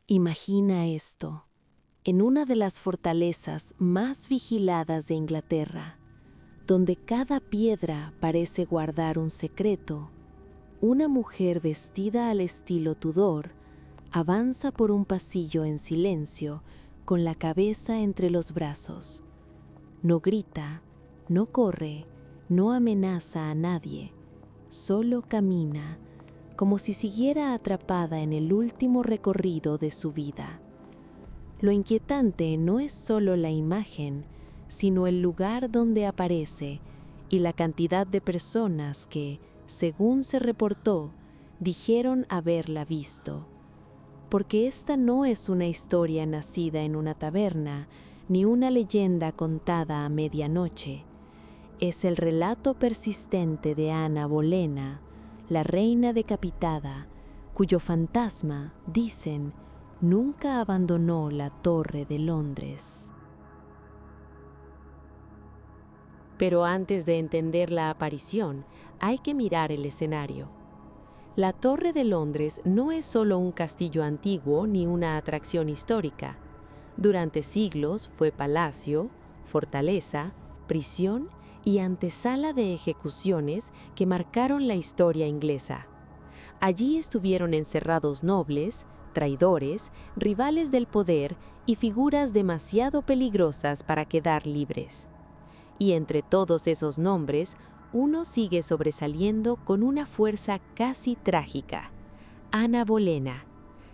Imagina esto, en una de las fortalezas más vigiladas de Inglaterra, donde cada piedra parece guardar un secreto, una mujer vestida al estilo Tudor avanza por un pasillo en silencio con la cabeza entre los brazos. No grita, no corre, no amenaza a nadie, solo camina, como si siguiera atrapada en el último recorrido de su vida. Lo inquietante no es solo la imagen, sino el lugar donde aparece y la cantidad de personas que, según se reportó, dijeron haberla visto. Porque esta no es una historia nacida en una taberna, ni una leyenda contada a medianoche. Es el relato persistente de Ana Bolena, la reina decapitada, cuyo fantasma, dicen, nunca abandonó la Torre de Londres. Pero antes de entender la aparición, hay que mirar el escenario. La Torre de Londres no es solo un castillo antiguo ni una atracción histórica. Durante siglos fue palacio, fortaleza, prisión y antesala de ejecuciones que marcaron la historia inglesa. Allí estuvieron encerrados nobles, traidores, rivales del poder y figuras demasiado peligrosas para quedar libres. Y entre todos esos nombres, uno sigue sobresaliendo con una fuerza casi trágica: Ana Bolena,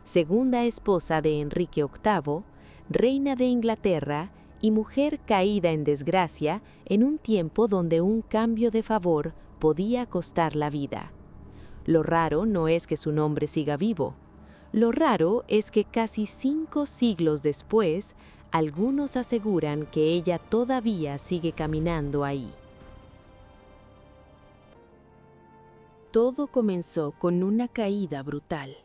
segunda esposa de Enrique VIII, reina de Inglaterra y mujer caída en desgracia en un tiempo donde un cambio de favor podía costar la vida. Lo raro no es que su nombre siga vivo. Lo raro es que casi 5 siglos después, algunos aseguran que ella todavía sigue caminando ahí. Todo comenzó con una caída brutal.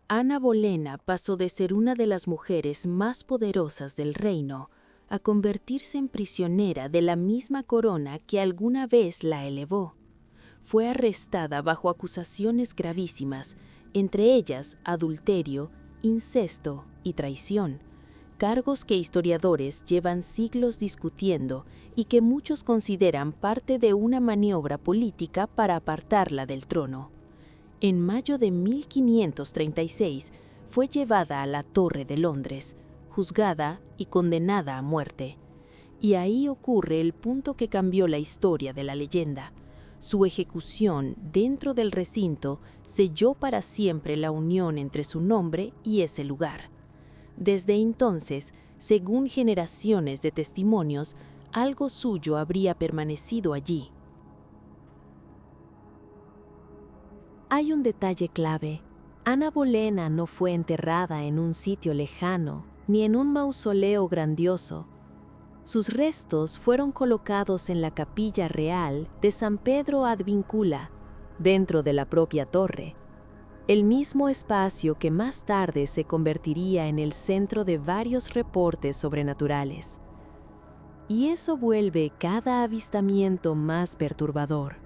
Ana Bolena pasó de ser una de las mujeres más poderosas del reino a convertirse en prisionera de la misma corona que alguna vez la elevó. Fue arrestada bajo acusaciones gravísimas, entre ellas adulterio, incesto y traición, cargos que historiadores llevan siglos discutiendo y que muchos consideran parte de una maniobra política para apartarla del trono. En mayo de 1536 fue llevada a la Torre de Londres, juzgada y condenada a muerte. Y ahí ocurre el punto que cambió la historia de la leyenda. Su ejecución dentro del recinto selló para siempre la unión entre su nombre y ese lugar. Desde entonces, según generaciones de testimonios, algo suyo habría permanecido allí. Hay un detalle clave. Ana Bolena no fue enterrada en un sitio lejano, ni en un mausoleo grandioso. Sus restos fueron colocados en la capilla real de San Pedro ad Vincula, dentro de la propia torre, el mismo espacio que más tarde se convertiría en el centro de varios reportes sobrenaturales. Y eso vuelve cada avistamiento más perturbador,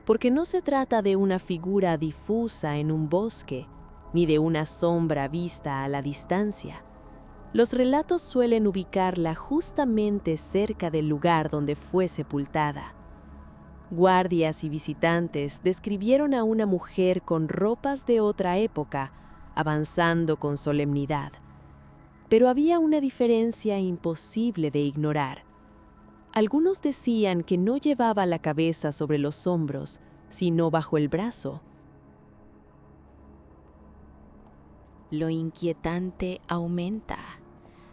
porque no se trata de una figura difusa en un bosque, ni de una sombra vista a la distancia. Los relatos suelen ubicarla justamente cerca del lugar donde fue sepultada. Guardias y visitantes describieron a una mujer con ropas de otra época, avanzando con solemnidad. Pero había una diferencia imposible de ignorar. Algunos decían que no llevaba la cabeza sobre los hombros, sino bajo el brazo. Lo inquietante aumenta.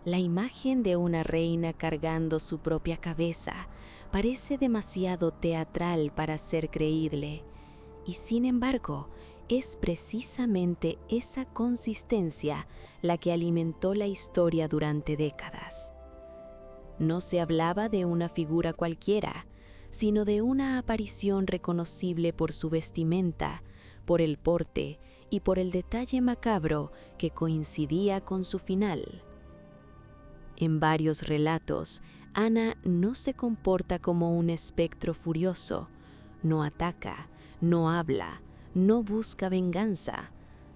La imagen de una reina cargando su propia cabeza parece demasiado teatral para ser creíble, y sin embargo, es precisamente esa consistencia la que alimentó la historia durante décadas. No se hablaba de una figura cualquiera, sino de una aparición reconocible por su vestimenta, por el porte y por el detalle macabro que coincidía con su final. En varios relatos, Ana no se comporta como un espectro furioso, no ataca, no habla, no busca venganza.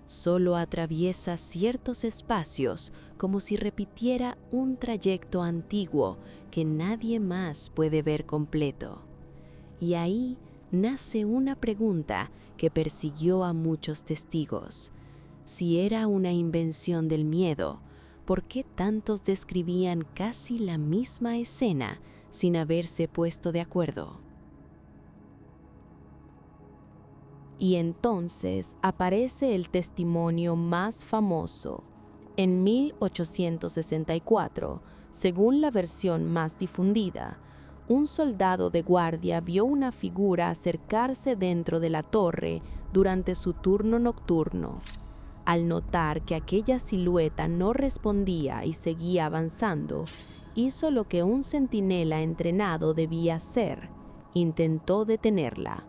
solo atraviesa ciertos espacios como si repitiera un trayecto antiguo que nadie más puede ver completo. Y ahí nace una pregunta que persiguió a muchos testigos. Si era una invención del miedo, ¿por qué tantos describían casi la misma escena sin haberse puesto de acuerdo? Y entonces aparece el testimonio más famoso. En 1864, según la versión más difundida, un soldado de guardia vio una figura acercarse dentro de la torre durante su turno nocturno. Al notar que aquella silueta no respondía y seguía avanzando, hizo lo que un centinela entrenado debía hacer: intentó detenerla.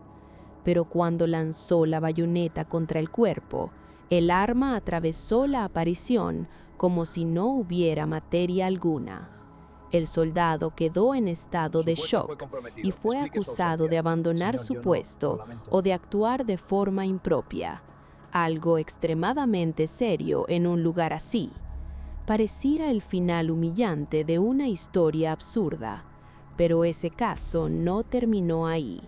Pero cuando lanzó la bayoneta contra el cuerpo, el arma atravesó la aparición como si no hubiera materia alguna. El soldado quedó en estado de shock y fue acusado de abandonar su puesto o de actuar de forma impropia, algo extremadamente serio en un lugar así. Pareciera el final humillante de una historia absurda, pero ese caso no terminó ahí.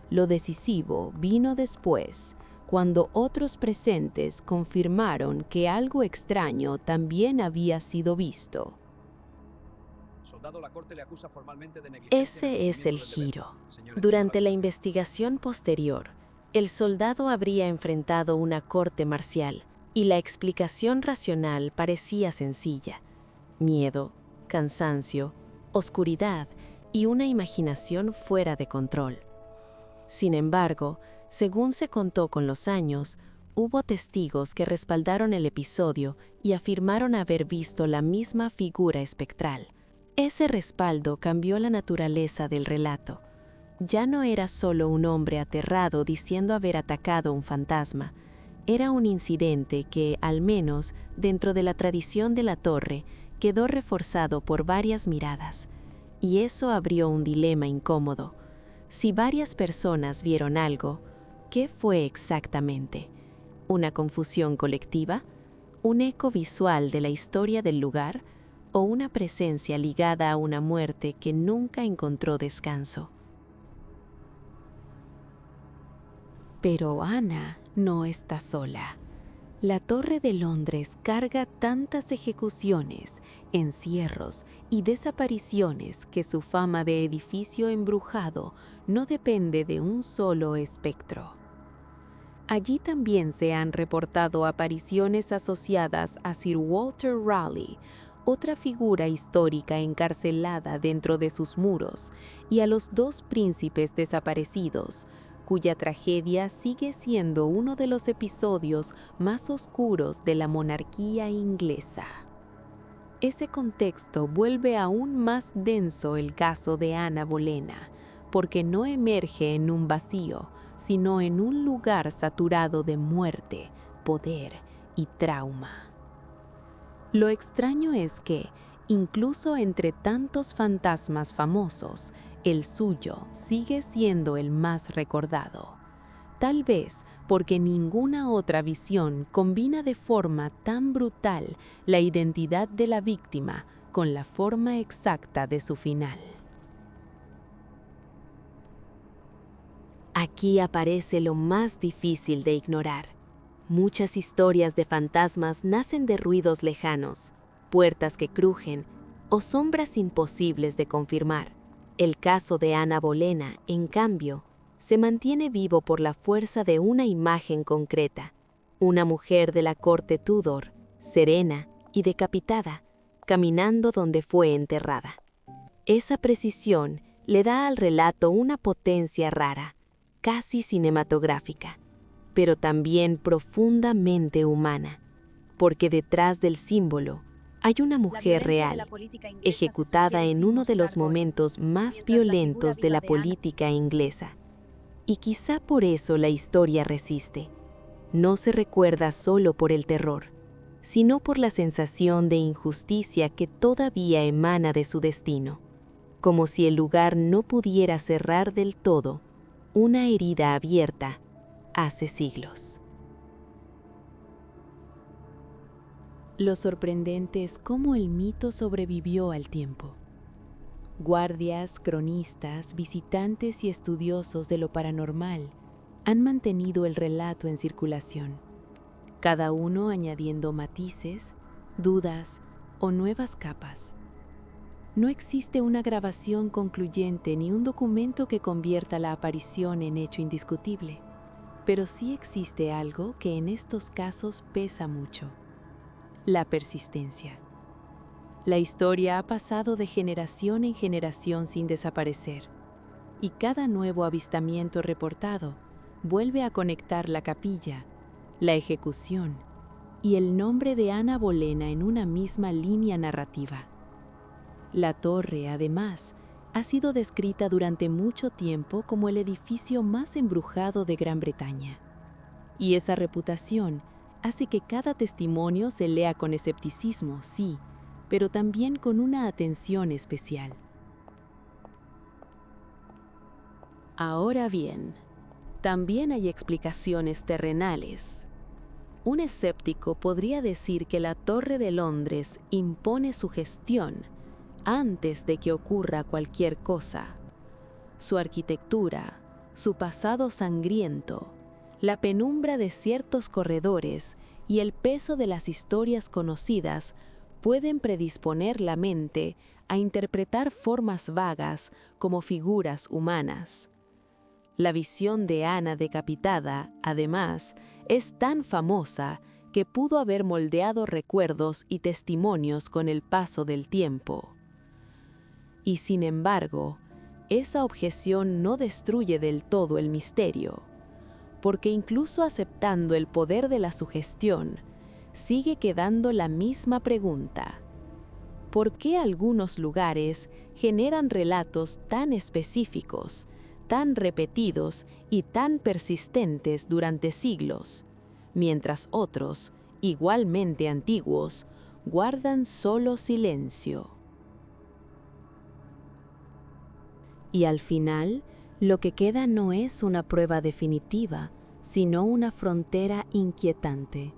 Lo decisivo vino después, cuando otros presentes confirmaron que algo extraño también había sido visto. Ese es el giro. Durante la investigación posterior, el soldado habría enfrentado una corte marcial y la explicación racional parecía sencilla: miedo, cansancio, oscuridad y una imaginación fuera de control. Sin embargo, según se contó con los años, hubo testigos que respaldaron el episodio y afirmaron haber visto la misma figura espectral. Ese respaldo cambió la naturaleza del relato. Ya no era solo un hombre aterrado diciendo haber atacado un fantasma. Era un incidente que, al menos dentro de la tradición de la torre, quedó reforzado por varias miradas. Y eso abrió un dilema incómodo. Si varias personas vieron algo, ¿qué fue exactamente? ¿Una confusión colectiva? ¿Un eco visual de la historia del lugar? ¿O una presencia ligada a una muerte que nunca encontró descanso? Pero Ana no está sola. La Torre de Londres carga tantas ejecuciones, encierros y desapariciones que su fama de edificio embrujado no depende de un solo espectro. Allí también se han reportado apariciones asociadas a Sir Walter Raleigh, otra figura histórica encarcelada dentro de sus muros, y a los dos príncipes desaparecidos, cuya tragedia sigue siendo uno de los episodios más oscuros de la monarquía inglesa. Ese contexto vuelve aún más denso el caso de Ana Bolena, porque no emerge en un vacío, sino en un lugar saturado de muerte, poder y trauma. Lo extraño es que, incluso entre tantos fantasmas famosos, el suyo sigue siendo el más recordado. Tal vez porque ninguna otra visión combina de forma tan brutal la identidad de la víctima con la forma exacta de su final. Aquí aparece lo más difícil de ignorar. Muchas historias de fantasmas nacen de ruidos lejanos, puertas que crujen o sombras imposibles de confirmar. El caso de Ana Bolena, en cambio, se mantiene vivo por la fuerza de una imagen concreta: una mujer de la corte Tudor, serena y decapitada, caminando donde fue enterrada. Esa precisión le da al relato una potencia rara, casi cinematográfica, pero también profundamente humana, porque detrás del símbolo hay una mujer real, ejecutada en uno de los momentos más violentos de la política inglesa. Y quizá por eso la historia resiste. No se recuerda solo por el terror, sino por la sensación de injusticia que todavía emana de su destino, como si el lugar no pudiera cerrar del todo una herida abierta hace siglos. Lo sorprendente es cómo el mito sobrevivió al tiempo. Guardias, cronistas, visitantes y estudiosos de lo paranormal han mantenido el relato en circulación, cada uno añadiendo matices, dudas o nuevas capas. No existe una grabación concluyente ni un documento que convierta la aparición en hecho indiscutible, pero sí existe algo que en estos casos pesa mucho: la persistencia. La historia ha pasado de generación en generación sin desaparecer, y cada nuevo avistamiento reportado vuelve a conectar la capilla, la ejecución y el nombre de Ana Bolena en una misma línea narrativa. La torre, además, ha sido descrita durante mucho tiempo como el edificio más embrujado de Gran Bretaña, y esa reputación hace que cada testimonio se lea con escepticismo, sí, pero también con una atención especial. Ahora bien, también hay explicaciones terrenales. Un escéptico podría decir que la Torre de Londres impone su gestión antes de que ocurra cualquier cosa. Su arquitectura, su pasado sangriento, la penumbra de ciertos corredores y el peso de las historias conocidas pueden predisponer la mente a interpretar formas vagas como figuras humanas. La visión de Ana decapitada, además, es tan famosa que pudo haber moldeado recuerdos y testimonios con el paso del tiempo. Y sin embargo, esa objeción no destruye del todo el misterio, porque incluso aceptando el poder de la sugestión, sigue quedando la misma pregunta: ¿por qué algunos lugares generan relatos tan específicos, tan repetidos y tan persistentes durante siglos, mientras otros, igualmente antiguos, guardan solo silencio? Y al final, lo que queda no es una prueba definitiva, sino una frontera inquietante.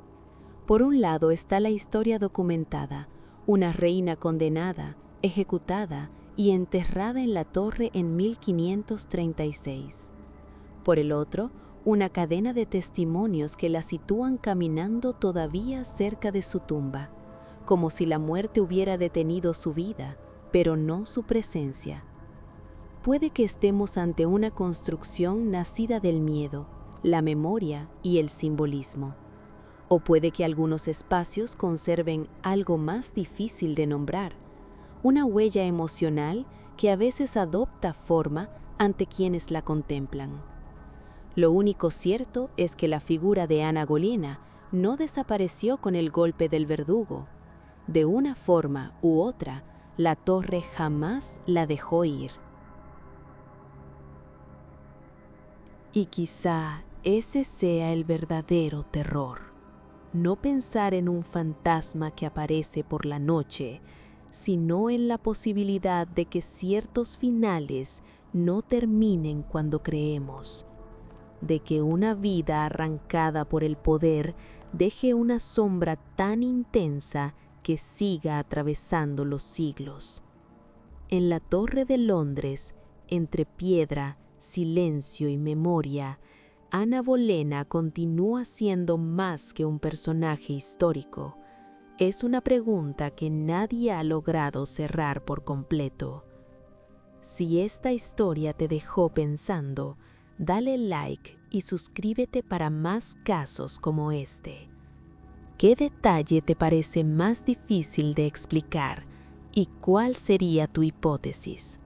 Por un lado está la historia documentada: una reina condenada, ejecutada y enterrada en la torre en 1536. Por el otro, una cadena de testimonios que la sitúan caminando todavía cerca de su tumba, como si la muerte hubiera detenido su vida, pero no su presencia. Puede que estemos ante una construcción nacida del miedo, la memoria y el simbolismo. O puede que algunos espacios conserven algo más difícil de nombrar: una huella emocional que a veces adopta forma ante quienes la contemplan. Lo único cierto es que la figura de Ana Bolena no desapareció con el golpe del verdugo. De una forma u otra, la torre jamás la dejó ir. Y quizá ese sea el verdadero terror: no pensar en un fantasma que aparece por la noche, sino en la posibilidad de que ciertos finales no terminen cuando creemos, de que una vida arrancada por el poder deje una sombra tan intensa que siga atravesando los siglos. En la Torre de Londres, entre piedra, silencio y memoria, Ana Bolena continúa siendo más que un personaje histórico. Es una pregunta que nadie ha logrado cerrar por completo. Si esta historia te dejó pensando, dale like y suscríbete para más casos como este. ¿Qué detalle te parece más difícil de explicar y cuál sería tu hipótesis?